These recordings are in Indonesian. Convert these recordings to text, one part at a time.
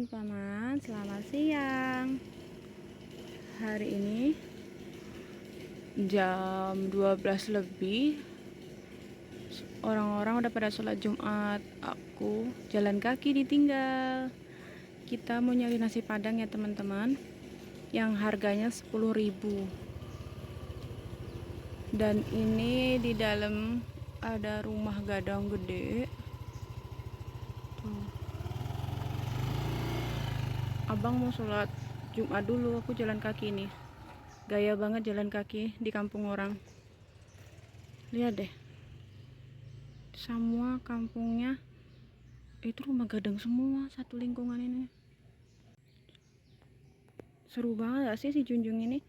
teman-teman, selamat siang. Hari ini jam 12 lebih. Orang-orang udah pada sholat Jumat. Aku jalan kaki ditinggal. Kita mau nyari nasi padang ya teman-teman, yang harganya 10.000. Dan ini di dalam ada rumah gadang gede. Tuh. Abang mau sholat Jumat dulu, aku jalan kaki nih. Gaya banget jalan kaki di kampung orang. Lihat deh, semua kampungnya itu rumah gadang semua, satu lingkungan ini. Seru banget gak sih si Junjung ini?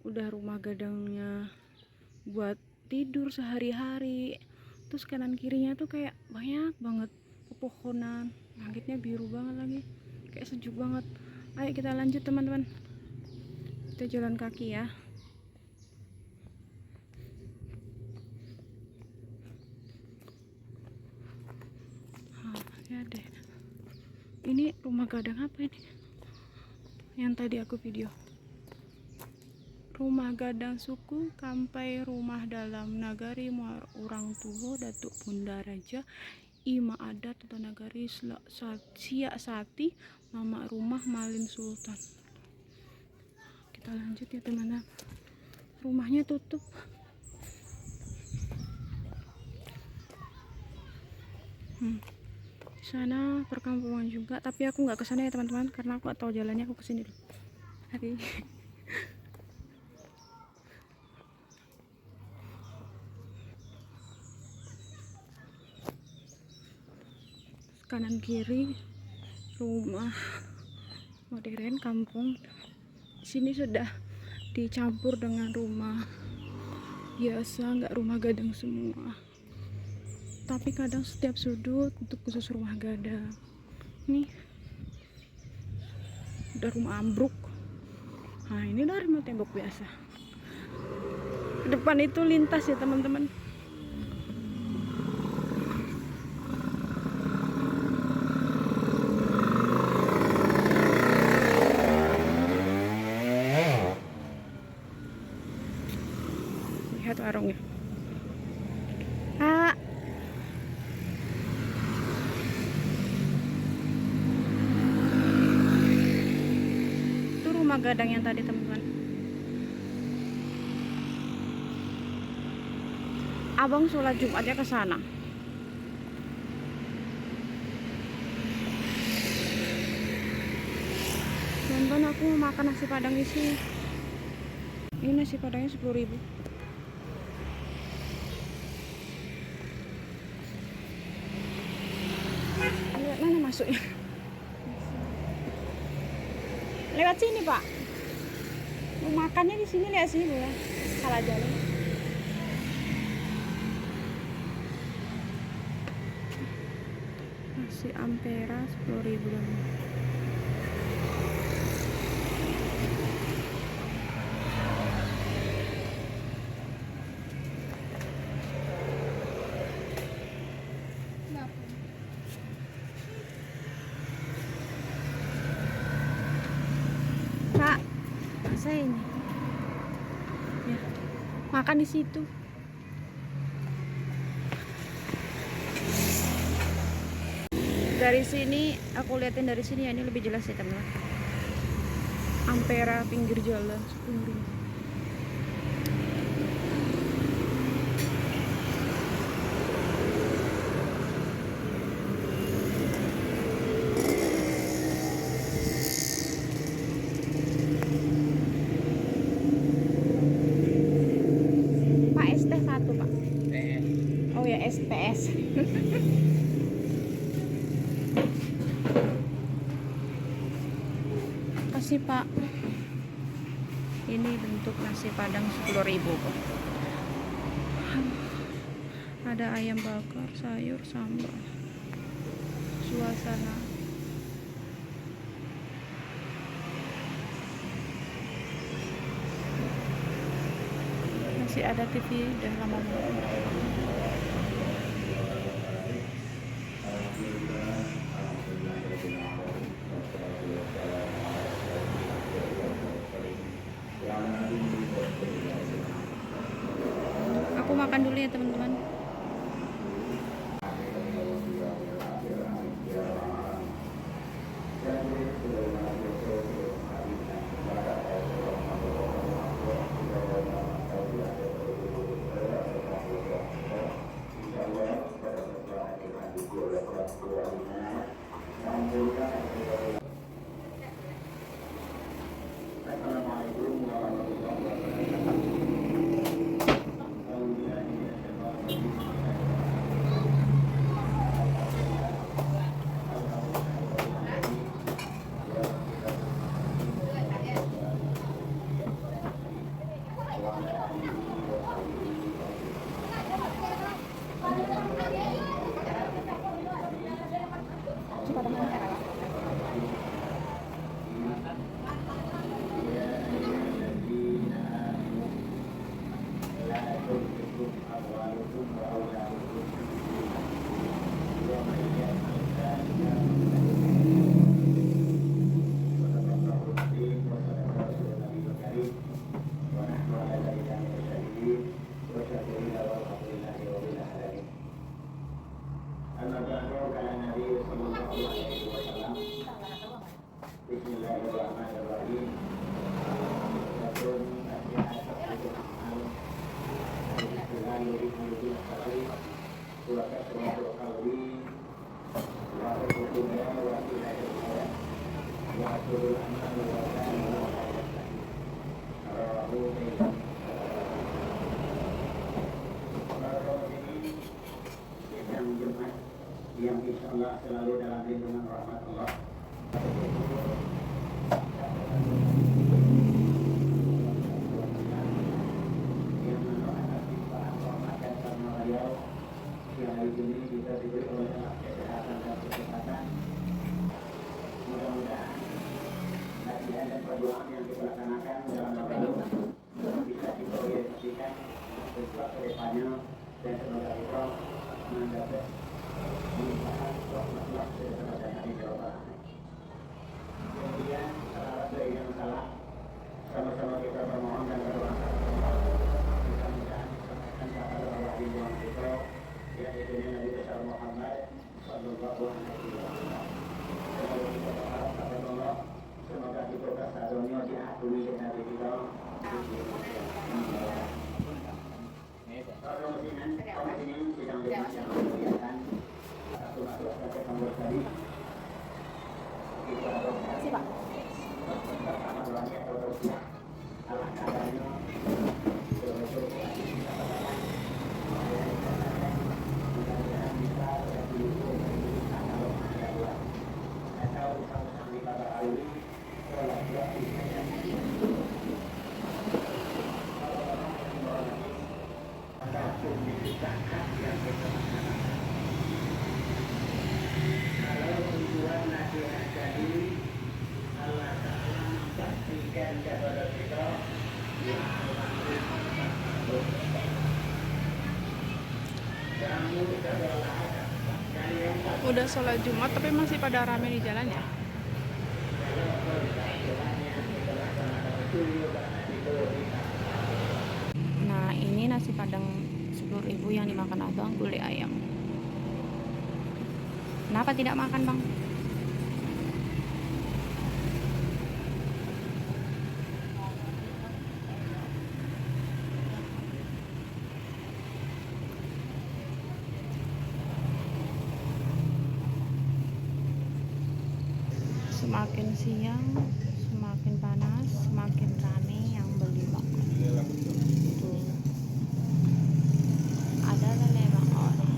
Udah rumah gadangnya buat tidur sehari-hari. Terus kanan kirinya tuh kayak banyak banget pepohonan. Langitnya biru banget lagi, kayak sejuk banget. Ayo kita lanjut teman-teman, kita jalan kaki ya. Ya deh, ini rumah gadang apa ini yang tadi aku video? Rumah gadang suku Kampai, rumah dalam nagari muar orang tua Datuk Bunda Raja Ima adat atau nagari Siak Sati mama rumah Malin Sultan. Kita lanjut ya teman-teman. Rumahnya tutup. Sana perkampungan juga, tapi aku nggak kesana ya teman-teman, karena aku nggak tahu jalannya. Aku kesini dulu. Hari kanan kiri rumah modern kampung. Sini sudah dicampur dengan rumah biasa, nggak rumah gadang semua. Tapi kadang setiap sudut untuk khusus rumah gadang. Nih udah rumah ambruk. Nah ini udah rumah tembok biasa. Depan itu lintas ya teman-teman. Lihat warungnya. Itu rumah gadang yang tadi teman-teman. Abang sholat Jumatnya ke sana. Teman-teman, aku mau makan nasi padang di sini. Ini nasi padangnya 10.000. Lihat mana masuknya. Lewat sini pak. Mau makannya di sini, lihat sini ya. Salah jalan. Nasi ampera 10.000 dong. Kak, masa ini? Ya, makan di situ. Dari sini, aku liatin dari sini ya, ini lebih jelas ya teman-teman. Ampera pinggir jalan 10.000. Pak ST 1 pak. Oh ya SPS. Kasih pak. Ini bentuk nasi padang 10.000 kok. Ada ayam bakar, sayur, sambal. Suasana masih ada TV, udah lama banget. teman-teman. Yang insya Allah selalu dalam lindungan rahmat Allah. Yang mendoakan limpahan rahmat dan karena beliau yang hari ini kita diberi oleh Allah kesehatan dan kesehatan. Mudah-mudahan latihan dan perjuangan yang kita laksanakan dalam Ramadan bisa diproyeksikan untuk ke depannya dan semoga kita mendapat kemudian salah yang salah sama-sama kita bermohon dan berdoa mudah-mudahan disampaikan kepada Allah di bulan kita yaitu Nabi besar Muhammad sallallahu alaihi wasallam. Semoga kita berharap kepada Allah, semoga kita kesadonya diakui oleh Nabi kita. Para muslimin sedang dimuliakan. Makasih, Pak. Udah sholat Jumat tapi masih pada rame di jalan ya. Nah ini nasi padang 10.000 yang dimakan abang, gulai ayam. Kenapa tidak makan bang? Semakin siang semakin panas, semakin rame yang beli bang. Tuh ada memang orang.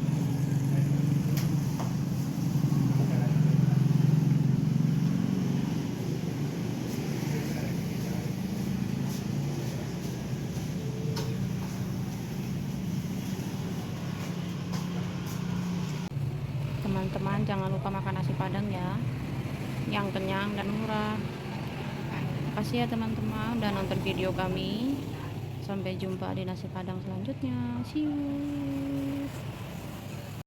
Teman-teman jangan lupa makan nasi padang ya, yang kenyang dan murah. Makasih ya teman-teman udah nonton video kami. Sampai jumpa di nasi padang selanjutnya. See you.